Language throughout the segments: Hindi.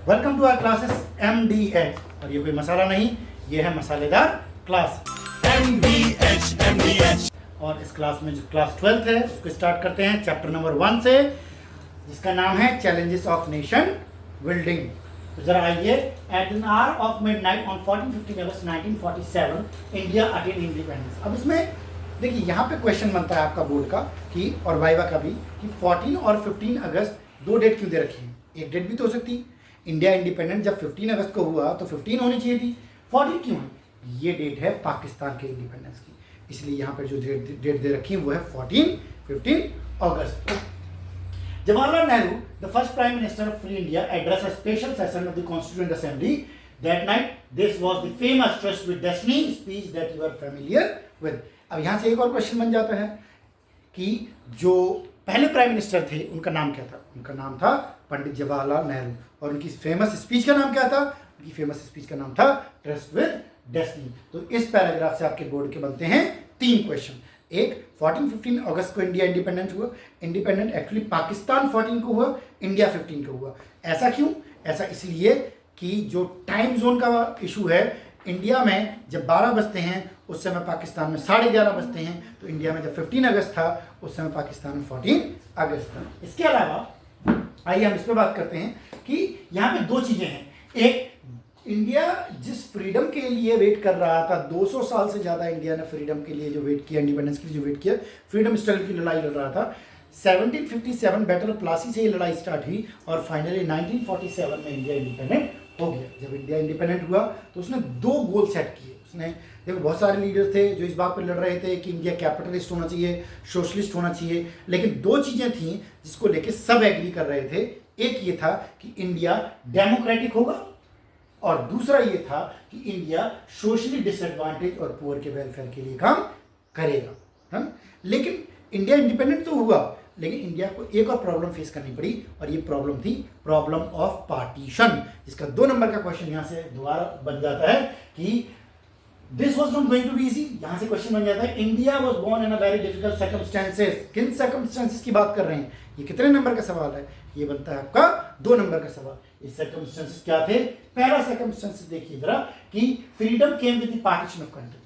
Welcome to our classes MDH। और ये कोई मसाला नहीं, ये है मसालेदार क्लास MDH। और इस क्लास में जो क्लास 12th है उसको स्टार्ट करते हैं चैप्टर नंबर 1 से, जिसका नाम है चैलेंजेस ऑफ नेशन बिल्डिंग। तो जरा आइए। At an hour of midnight on 14-15 August 1947 India attain independence. अब इसमें देखिए, यहाँ पे क्वेश्चन बनता है आपका बोर्ड का कि और वाइवा का भी कि 14 और 15 अगस्त दो डेट क्यों दे रखी है। एक डेट भी तो हो सकती है। इंडिया इंडिपेंडेंट जब 15 अगस्त को हुआ तो 15 होनी चाहिए थी, 14 क्यों है? ये डेट है पाकिस्तान के इंडिपेंडेंस की, इसलिए यहाँ पर जो डेट दे रखी है वो है 14-15 अगस्त। Jawaharlal Nehru, the first Prime Minister of Free India, addressed a special session of the Constituent Assembly that night. This was the famous Trust with Destiny speech that you are familiar with. अब यहाँ से एक और क्वेश्चन बन जाता है कि जो पहले प्राइम मिनिस्टर थे उनका नाम क्या था? उनका नाम था पंडित जवाहरलाल नेहरू। और उनकी फेमस स्पीच का नाम क्या था? उनकी फेमस स्पीच का नाम था ट्रस्ट विद डेस्टिनी। तो इस पैराग्राफ से आपके बोर्ड के बनते हैं 3 क्वेश्चन। एक, 14-15 अगस्त को इंडिया इंडिपेंडेंट हुआ। इंडिपेंडेंट एक्चुअली पाकिस्तान 14 को हुआ, इंडिया 15 को हुआ। ऐसा क्यों? ऐसा इसलिए कि जो टाइम जोन का इशू है, इंडिया में जब 12 बजते हैं उस समय पाकिस्तान में 11:30 बजते हैं। तो इंडिया में जब 15 अगस्त था उस समय पाकिस्तान में 14 अगस्त था। इसके अलावा आइए हम इस पर बात करते हैं कि यहाँ पे 2 चीज़ें हैं। एक, इंडिया जिस फ्रीडम के लिए वेट कर रहा था, 200 साल से ज़्यादा इंडिया ने फ्रीडम के लिए जो वेट किया, इंडिपेंडेंस के लिए जो वेट किया, फ्रीडम स्ट्रगल की लड़ाई लड़ रहा था। 1757 बैटल ऑफ प्लासी से ये लड़ाई स्टार्ट हुई और फाइनली 1947 में इंडिया इंडिपेंडेंट हो गया। जब इंडिया इंडिपेंडेंट हुआ तो उसने 2 गोल सेट किए। उसने, देखो, बहुत सारे लीडर थे जो इस बात पर लड़ रहे थे कि इंडिया कैपिटलिस्ट होना चाहिए, सोशलिस्ट होना चाहिए, लेकिन 2 चीज़ें थीं जिसको लेके सब एग्री कर रहे थे। एक ये था कि इंडिया डेमोक्रेटिक होगा और दूसरा ये था कि इंडिया सोशली डिसएडवांटेज और पुअर के वेलफेयर के लिए काम करेगा, है। लेकिन इंडिया इंडिपेंडेंट तो हुआ, लेकिन इंडिया को एक और प्रॉब्लम फेस करनी पड़ी और ये प्रॉब्लम थी प्रॉब्लम ऑफ पार्टीशन, जिसका 2 नंबर का क्वेश्चन यहाँ से दोबारा बन जाता है कि this was not going to be easy. यहाँ से क्वेश्चन बन जाता है India was born in a very difficult circumstances. किन सर्कमस्टेंसेस की बात कर रहे हैं? ये कितने नंबर का सवाल है? ये बनता है आपका 2 नंबर का सवाल। इस सर्कमस्टेंसेस क्या थे? पहला सर्कमस्टेंसेस देखिए जरा कि freedom came with the partition of country.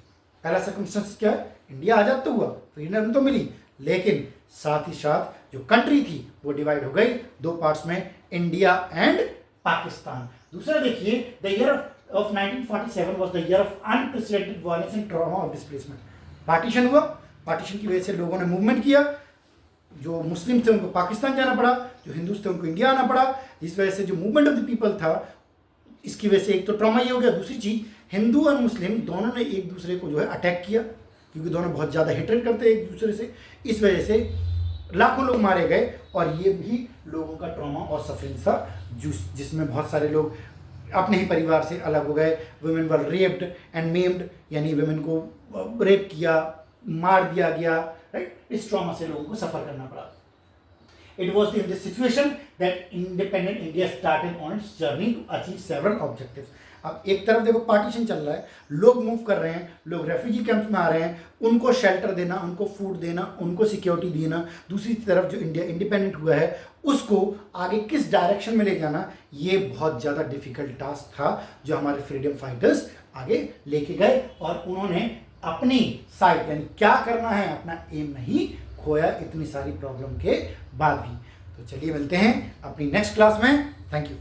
पहला सर्कमस्टेंसेस क्या है? इंडिया आजाद तो हुआ, फ्रीडम तो मिली, लेकिन साथ ही साथ जो कंट्री थी वो डिवाइड हो गई 2 पार्ट्स में, इंडिया एंड पाकिस्तान। दूसरा देखिए, the year of 1947 was the year of unprecedented violence and trauma of displacement. Partition हुआ, पार्टीशन की वजह से लोगों ने मूवमेंट किया। जो मुस्लिम थे उनको पाकिस्तान जाना पड़ा, जो हिंदूज थे उनको इंडिया आना पड़ा। इस वजह से जो मूवमेंट ऑफ द पीपल था, इसकी वजह से एक तो ट्रॉमा ये हो गया। दूसरी चीज़, हिंदू और मुस्लिम दोनों ने एक दूसरे को जो है अटैक किया, क्योंकि दोनों बहुत ज़्यादा हेट्रेड करते हैं एक दूसरे से। इस वजह से लाखों लोग मारे गए और ये भी लोगों का ट्रॉमा और सफरिंग था, जिसमें बहुत सारे लोग अपने ही परिवार से अलग हो गए। Women were raped and maimed, यानी वुमेन को रेप किया, मार दिया गया, राइट। इस ट्रॉमा से लोगों को सफ़र करना पड़ा। It was in this situation that independent India started on its journey to achieve several objectives. अब एक तरफ देखो पार्टीशन चल रहा है, लोग मूव कर रहे हैं, लोग रेफ्यूजी कैंप्स में आ रहे हैं, उनको शेल्टर देना, उनको फूड देना, उनको सिक्योरिटी देना। दूसरी तरफ जो इंडिया इंडिपेंडेंट हुआ है उसको आगे किस डायरेक्शन में ले जाना, ये बहुत ज़्यादा डिफिकल्ट टास्क था जो हमारे फ्रीडम फाइटर्स आगे लेके गए। और उन्होंने अपनी साइड, यानी क्या करना है, अपना एम नहीं खोया इतनी सारी प्रॉब्लम के बाद भी। तो चलिए मिलते हैं अपनी नेक्स्ट क्लास में। Thank you.